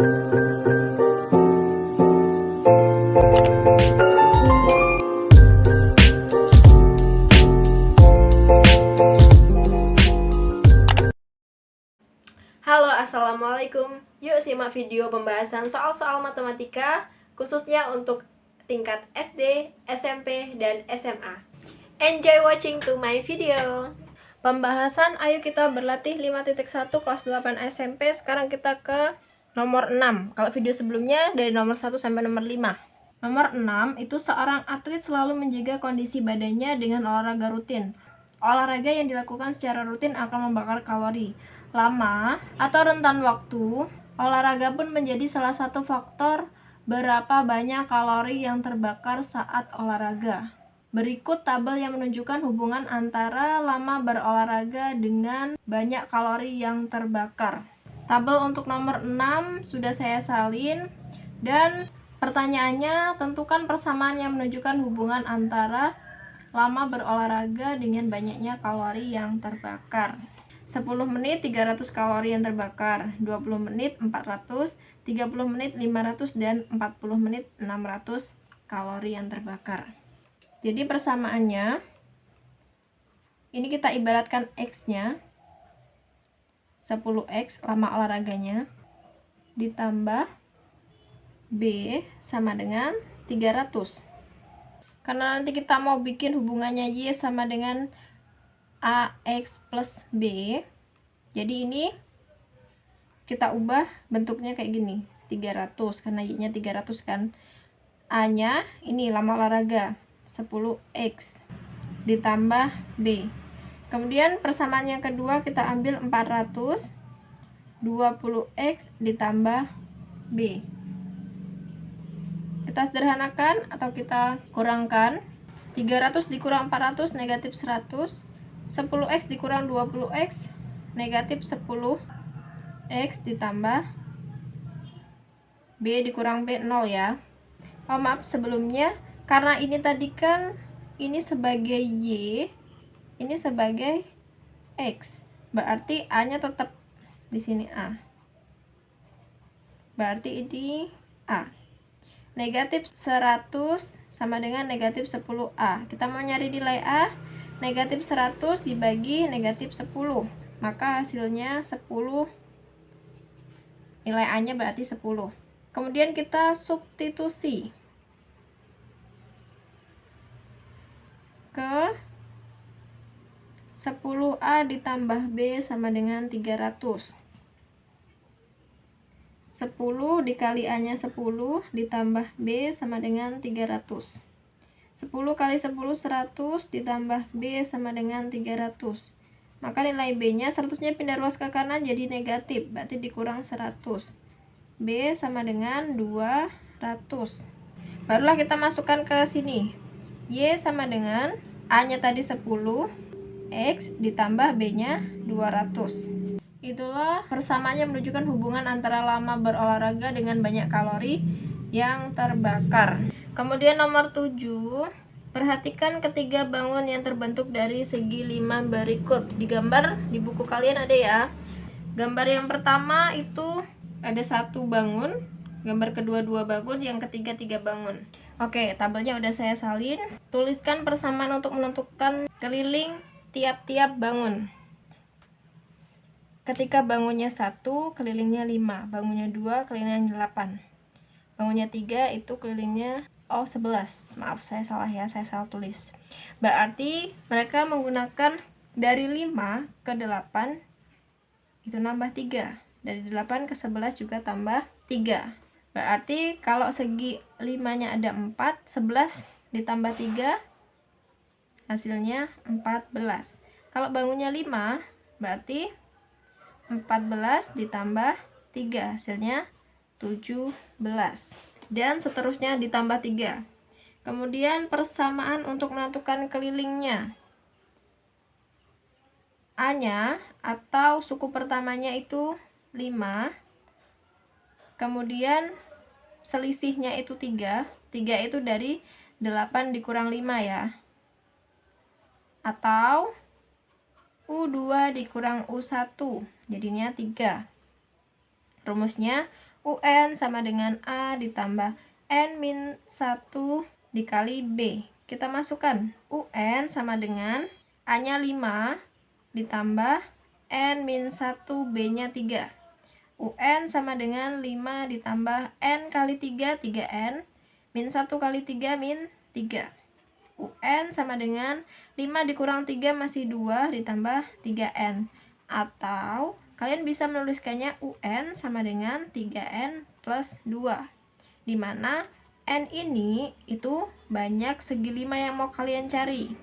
Halo, assalamualaikum. Yuk simak video pembahasan soal-soal matematika khususnya untuk tingkat SD, SMP, dan SMA. Enjoy watching to my video. Pembahasan ayo kita berlatih 5.1 kelas 8 SMP. Sekarang kita ke nomor 6. Kalau video sebelumnya dari nomor 1 sampai nomor 5. Nomor 6 itu seorang atlet selalu menjaga kondisi badannya dengan olahraga rutin. Olahraga yang dilakukan secara rutin akan membakar kalori. Lama atau rentan waktu, olahraga pun menjadi salah satu faktor berapa banyak kalori yang terbakar saat olahraga. Berikut tabel yang menunjukkan hubungan antara lama berolahraga dengan banyak kalori yang terbakar. Tabel untuk nomor 6 sudah saya salin, dan pertanyaannya tentukan persamaan yang menunjukkan hubungan antara lama berolahraga dengan banyaknya kalori yang terbakar. 10 menit 300 kalori yang terbakar, 20 menit 400, 30 menit 500, dan 40 menit 600 kalori yang terbakar. Jadi persamaannya, ini kita ibaratkan X-nya, 10X lama olahraganya, ditambah B sama dengan 300. Karena nanti kita mau bikin hubungannya Y sama dengan AX plus B, jadi ini kita ubah bentuknya kayak gini, 300, karena Y nya 300 kan. A nya ini lama olahraga, 10X ditambah B. Kemudian persamaan yang kedua kita ambil 400, 20X ditambah B. Kita sederhanakan atau kita kurangkan. 300 dikurang 400 negatif 100, 10X dikurang 20X negatif 10X ditambah B dikurang B 0 ya. Oh maaf, sebelumnya karena ini tadi kan ini sebagai Y, ini sebagai X, berarti A nya tetap di sini A, berarti ini A. Negatif 100 sama dengan negatif 10A. Kita mau nyari nilai A, negatif 100 dibagi negatif 10, maka hasilnya 10, nilai A nya berarti 10. Kemudian kita substitusi ke 10A ditambah B sama dengan 300. 10 dikali A nya 10 ditambah B sama dengan 300. 10 kali 10 100 ditambah B sama dengan 300. Maka nilai B nya 100 nya pindah ruas ke kanan jadi negatif, berarti dikurang 100. B sama dengan 200. Barulah kita masukkan ke sini. Y sama dengan A nya tadi 10, X ditambah B nya 200. Itulah persamaannya menunjukkan hubungan antara lama berolahraga dengan banyak kalori yang terbakar. Kemudian nomor 7, perhatikan ketiga bangun yang terbentuk dari segi 5 berikut. Di gambar di buku kalian ada ya. Gambar yang pertama itu ada 1 bangun, gambar kedua 2 bangun, yang ketiga 3 bangun. Oke, tabelnya udah saya salin. Tuliskan persamaan untuk menentukan keliling tiap-tiap bangun. Ketika bangunnya 1, kelilingnya 5, bangunnya 2, kelilingnya 8, bangunnya 3 itu kelilingnya 11. Maaf, saya salah ya, saya salah tulis. Berarti mereka menggunakan dari 5 ke 8 itu nambah 3, dari 8 ke 11 juga tambah 3. Berarti kalau segi 5 nya ada 4, 11 ditambah 3 hasilnya 14. Kalau bangunnya 5 berarti 14 ditambah 3 hasilnya 17, dan seterusnya ditambah 3. Kemudian persamaan untuk menentukan kelilingnya. A nya atau suku pertamanya itu 5, kemudian selisihnya itu 3. 3 itu dari 8 dikurang 5 ya, atau U2 dikurang U1, jadinya 3. Rumusnya UN sama dengan A ditambah N-1 dikali B. Kita masukkan UN sama dengan A-nya 5 ditambah N-1, B-nya 3. UN sama dengan 5 ditambah N kali 3, 3N, min 1 kali 3, min 3. UN sama dengan 5 dikurang 3 masih 2 ditambah 3N. Atau kalian bisa menuliskannya UN sama dengan 3N plus 2, dimana N ini itu banyak segi 5 yang mau kalian cari.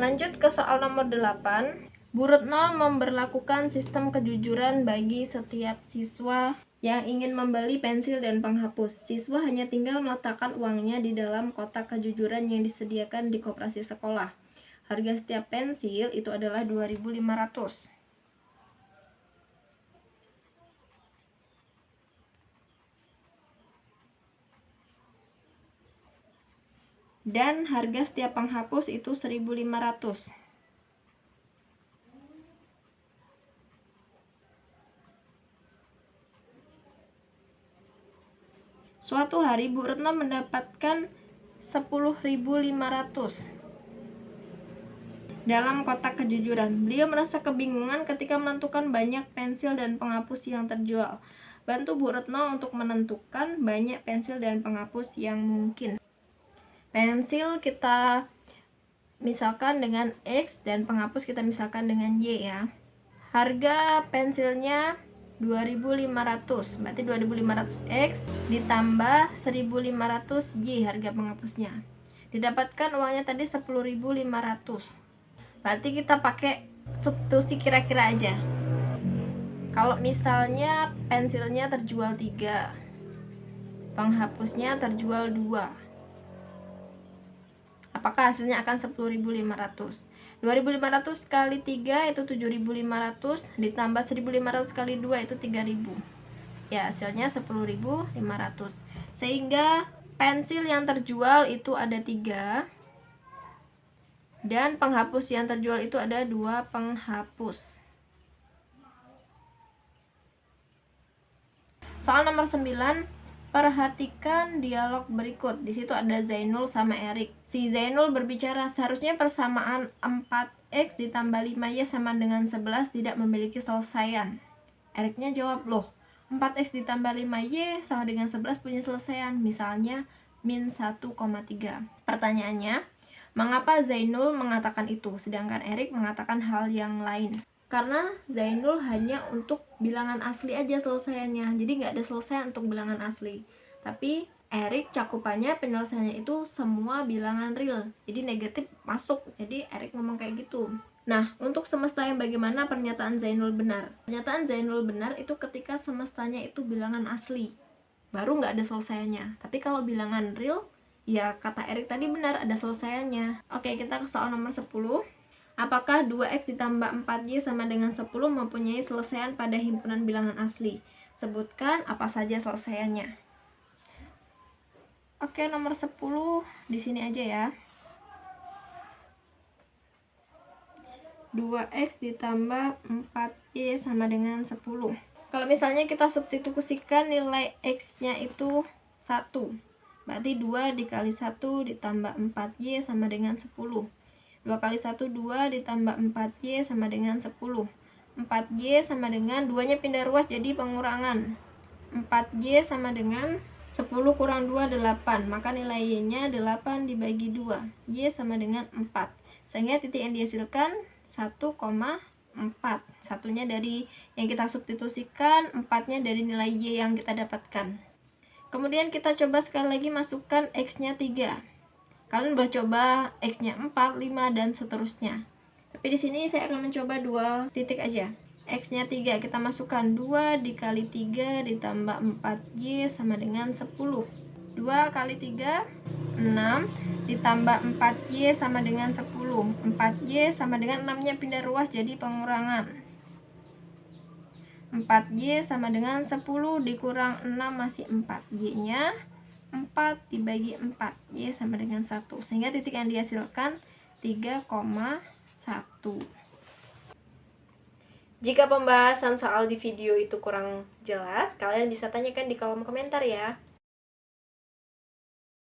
Lanjut ke soal nomor 8. Bu Retno memberlakukan sistem kejujuran bagi setiap siswa yang ingin membeli pensil dan penghapus. Siswa hanya tinggal meletakkan uangnya di dalam kotak kejujuran yang disediakan di koperasi sekolah. Harga setiap pensil itu adalah 2.500. Dan harga setiap penghapus itu 1.500. Suatu hari Bu Retno mendapatkan 10.500 dalam kotak kejujuran. Beliau merasa kebingungan ketika menentukan banyak pensil dan penghapus yang terjual. Bantu Bu Retno untuk menentukan banyak pensil dan penghapus yang mungkin. Pensil kita misalkan dengan X dan penghapus kita misalkan dengan Y ya. Harga pensilnya 2.500, berarti 2.500X ditambah 1.500Y harga penghapusnya. Didapatkan uangnya tadi 10.500. Berarti kita pakai substitusi kira-kira aja. Kalau misalnya pensilnya terjual 3, penghapusnya terjual 2, apakah hasilnya akan 10.500? 2.500 kali 3 itu 7.500 ditambah 1.500 kali 2 itu 3.000. Ya, hasilnya 10.500. Sehingga pensil yang terjual itu ada 3 dan penghapus yang terjual itu ada 2 penghapus. Soal nomor 9. Perhatikan dialog berikut. Di situ ada Zainul sama Erik. Si Zainul berbicara, seharusnya persamaan 4x ditambah 5y sama dengan 11 tidak memiliki selesaian. Eriknya jawab, loh, 4x ditambah 5y sama dengan 11 punya selesaian. Misalnya min 1,3. Pertanyaannya, mengapa Zainul mengatakan itu sedangkan Erik mengatakan hal yang lain? Karena Zainul hanya untuk bilangan asli aja selesaiannya, jadi nggak ada selesai untuk bilangan asli. Tapi Erik cakupannya penyelesaiannya itu semua bilangan real, jadi negatif masuk. Jadi Erik ngomong kayak gitu. Nah, untuk semesta yang bagaimana pernyataan Zainul benar? Pernyataan Zainul benar itu ketika semestanya itu bilangan asli, baru nggak ada selesaiannya. Tapi kalau bilangan real, ya kata Erik tadi benar, ada selesaiannya. Oke, kita ke soal nomor 10. Apakah 2x ditambah 4y sama dengan 10 mempunyai selesaian pada himpunan bilangan asli? Sebutkan apa saja selesaiannya. Oke, nomor 10 di sini aja ya. 2x ditambah 4y sama dengan 10. Kalau misalnya kita substitusikan nilai x-nya itu 1. Berarti 2 dikali 1 ditambah 4y sama dengan 10. 2 kali 1, 2 ditambah 4y sama dengan 10. 4y sama dengan 2-nya pindah ruas jadi pengurangan. 4y sama dengan 10 kurang 2, 8. Maka nilai y-nya 8 dibagi 2. Y sama dengan 4. Sehingga titik yang dihasilkan 1,4. Satunya dari yang kita substitusikan, 4-nya dari nilai y yang kita dapatkan. Kemudian kita coba sekali lagi masukkan x-nya 3. Kalian boleh coba x-nya 4, 5 dan seterusnya. Tapi di sini saya akan mencoba 2 titik aja. X-nya 3, kita masukkan 2 dikali 3 ditambah 4y sama dengan 10. 2 kali 3 6 ditambah 4y sama dengan 10. 4y sama dengan 6-nya pindah ruas jadi pengurangan. 4y sama dengan 10 dikurang 6 masih 4. Y-nya 4 dibagi 4, y sama dengan 1. Sehingga titik yang dihasilkan 3,1. Jika pembahasan soal di video itu kurang jelas, kalian bisa tanyakan di kolom komentar ya.